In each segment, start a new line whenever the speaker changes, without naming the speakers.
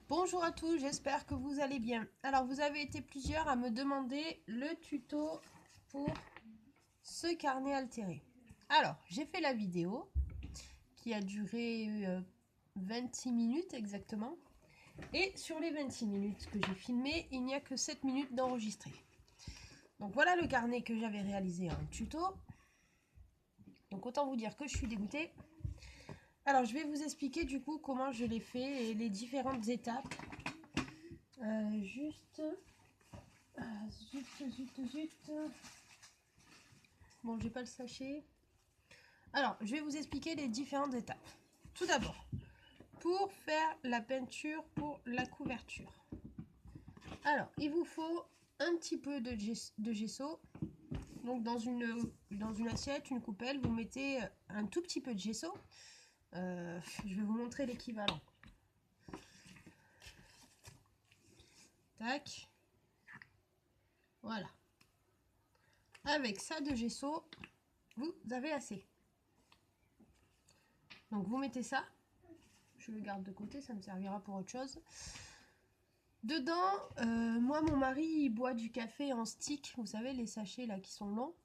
Bonjour à tous, j'espère que vous allez bien. Alors, vous avez été plusieurs à me demander le tuto pour ce carnet altéré. Alors, j'ai fait la vidéo qui a duré 26 minutes exactement. Et sur les 26 minutes que j'ai filmées, il n'y a que 7 minutes d'enregistré. Donc voilà le carnet que j'avais réalisé en tuto. Donc autant vous dire que je suis dégoûtée. Alors, je vais vous expliquer du coup comment je l'ai fait et les différentes étapes. Juste... Zut. Bon, j'ai pas le sachet. Alors, je vais vous expliquer les différentes étapes. Tout d'abord, pour faire la peinture pour la couverture. Alors, il vous faut un petit peu de gesso. Donc, dans une assiette, une coupelle, vous mettez un tout petit peu de gesso. Je vais vous montrer l'équivalent. Tac. Voilà. Avec ça de gesso, vous avez assez. Donc, vous mettez ça. Je le garde de côté, ça me servira pour autre chose. Dedans, moi, mon mari, il boit du café en stick. Vous savez, les sachets là qui sont longs.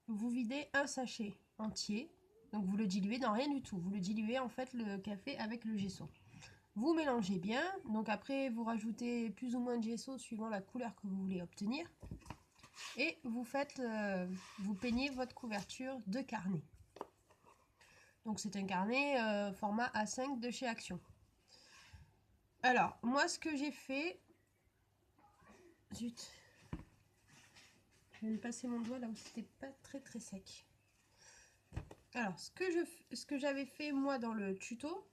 Vous videz un sachet entier. Donc, vous le diluez dans rien du tout. Vous le diluez en fait le café avec le gesso. Vous mélangez bien. Donc, après, vous rajoutez plus ou moins de gesso suivant la couleur que vous voulez obtenir. Et vous faites, vous peignez votre couverture de carnet. Donc, c'est un carnet format A5 de chez Action. Alors, moi, ce que j'ai fait... Zut. Je vais me passer mon doigt là où c'était pas très sec. Alors, ce que j'avais fait moi dans le tuto,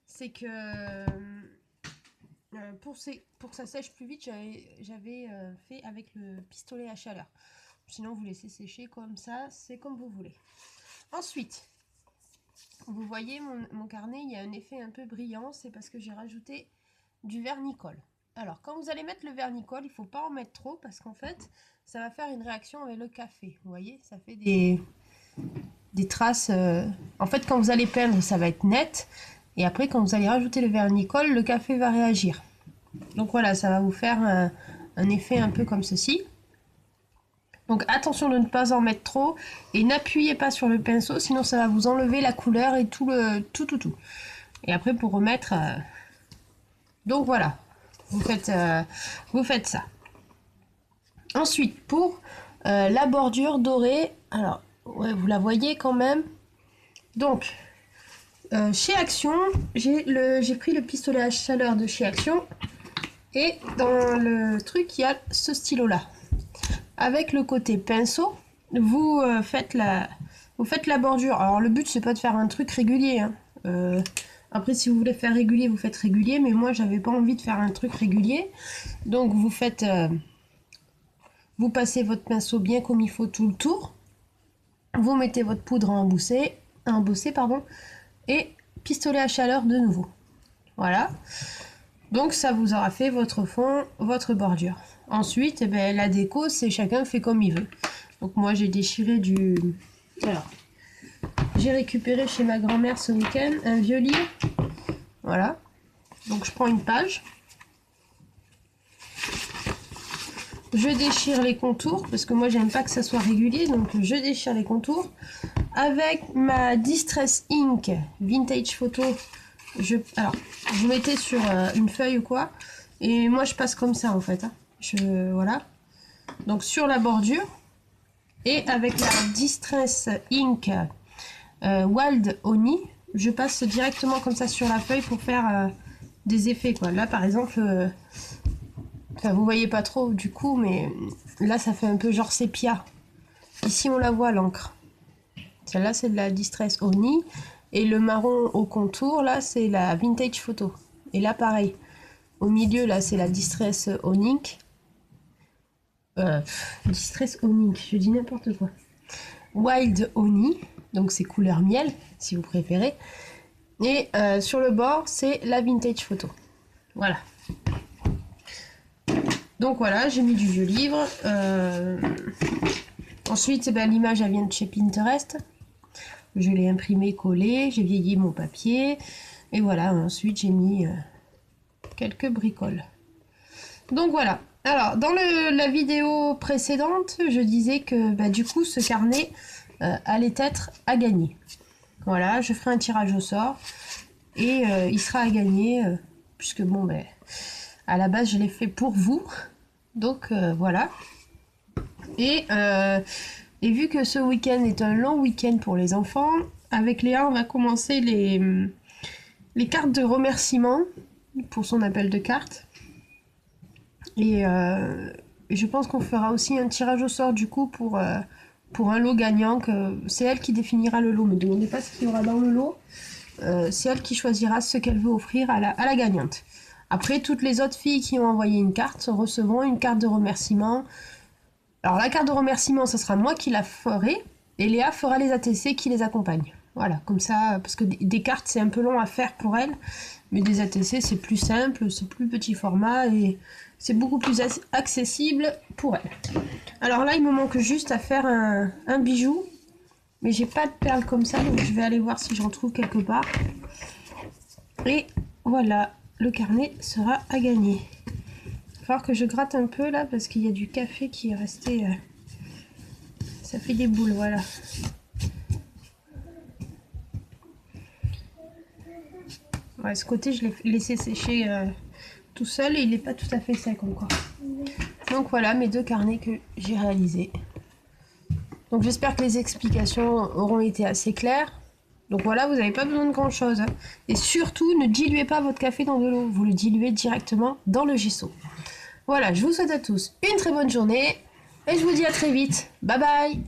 c'est que pour que ça sèche plus vite, j'avais fait avec le pistolet à chaleur. Sinon, vous laissez sécher comme ça, c'est comme vous voulez. Ensuite, vous voyez mon carnet, il y a un effet un peu brillant, c'est parce que j'ai rajouté du vernicole. Alors, quand vous allez mettre le vernicole, il ne faut pas en mettre trop parce qu'en fait, ça va faire une réaction avec le café. Vous voyez, ça fait des traces. En fait, quand vous allez peindre, ça va être net. Et après, quand vous allez rajouter le vernicole, le café va réagir. Donc voilà, ça va vous faire un effet un peu comme ceci. Donc attention de ne pas en mettre trop et n'appuyez pas sur le pinceau, sinon ça va vous enlever la couleur et tout. Et après, pour remettre... Donc voilà, vous faites ça. Ensuite, pour la bordure dorée, alors, ouais, vous la voyez quand même. Donc, chez Action, j'ai pris le pistolet à chaleur de chez Action. Et dans le truc, il y a ce stylo-là. Avec le côté pinceau, vous faites la bordure. Alors, le but, c'est pas de faire un truc régulier. Hein. Après, si vous voulez faire régulier, vous faites régulier. Mais moi, j'avais pas envie de faire un truc régulier. Donc, vous faites... vous passez votre pinceau bien comme il faut tout le tour. Vous mettez votre poudre à embosser, et pistolet à chaleur de nouveau. Voilà. Donc ça vous aura fait votre fond, votre bordure. Ensuite, la déco, c'est chacun fait comme il veut. Donc moi, j'ai déchiré du... Alors, j'ai récupéré chez ma grand-mère ce week-end un vieux livre. Voilà. Donc je prends une page. Je déchire les contours parce que moi j'aime pas que ça soit régulier, donc je déchire les contours avec ma Distress Ink Vintage Photo. Alors vous mettez sur une feuille ou quoi, et moi je passe comme ça en fait. Hein. Voilà. Donc sur la bordure et avec la Distress Ink Wild Honey, je passe directement comme ça sur la feuille pour faire des effets quoi. Là par exemple. Enfin, vous voyez pas trop du coup, mais là ça fait un peu genre sépia. Ici on la voit l'encre. Celle-là c'est de la Distress Honey. Et le marron au contour, là c'est la Vintage Photo. Et là pareil. Au milieu là c'est la Distress Onyx. Distress Onyx, je dis n'importe quoi. Wild Honey, donc c'est couleur miel si vous préférez. Et sur le bord c'est la Vintage Photo. Voilà. Donc voilà, j'ai mis du vieux livre. Ensuite, l'image elle vient de chez Pinterest. Je l'ai imprimé, collé, j'ai vieilli mon papier. Et voilà, ensuite j'ai mis quelques bricoles. Donc voilà. Alors, dans la vidéo précédente, je disais que bah, du coup, ce carnet allait être à gagner. Voilà, je ferai un tirage au sort et il sera à gagner, puisque bon, ben, à la base, je l'ai fait pour vous. Donc voilà. Et vu que ce week-end est un long week-end pour les enfants, avec Léa, on va commencer les cartes de remerciement pour son appel de cartes. Et je pense qu'on fera aussi un tirage au sort du coup pour un lot gagnant. C'est elle qui définira le lot. Ne me demandez pas ce qu'il y aura dans le lot. C'est elle qui choisira ce qu'elle veut offrir à la gagnante. Après, toutes les autres filles qui ont envoyé une carte recevront une carte de remerciement. Alors la carte de remerciement, ce sera moi qui la ferai. Et Léa fera les ATC qui les accompagnent. Voilà, comme ça, parce que des cartes, c'est un peu long à faire pour elle. Mais des ATC, c'est plus simple, c'est plus petit format et c'est beaucoup plus accessible pour elle. Alors là, il me manque juste à faire un bijou. Mais j'ai pas de perles comme ça, donc je vais aller voir si j'en trouve quelque part. Et voilà, le carnet sera à gagner. Il va falloir que je gratte un peu là, parce qu'il y a du café qui est resté... ça fait des boules, voilà. Ouais, ce côté, je l'ai laissé sécher tout seul et il n'est pas tout à fait sec encore. Donc voilà mes deux carnets que j'ai réalisés. Donc j'espère que les explications auront été assez claires. Donc voilà, vous n'avez pas besoin de grand chose. Hein. Et surtout, ne diluez pas votre café dans de l'eau. Vous le diluez directement dans le gesso. Voilà, je vous souhaite à tous une très bonne journée. Et je vous dis à très vite. Bye bye!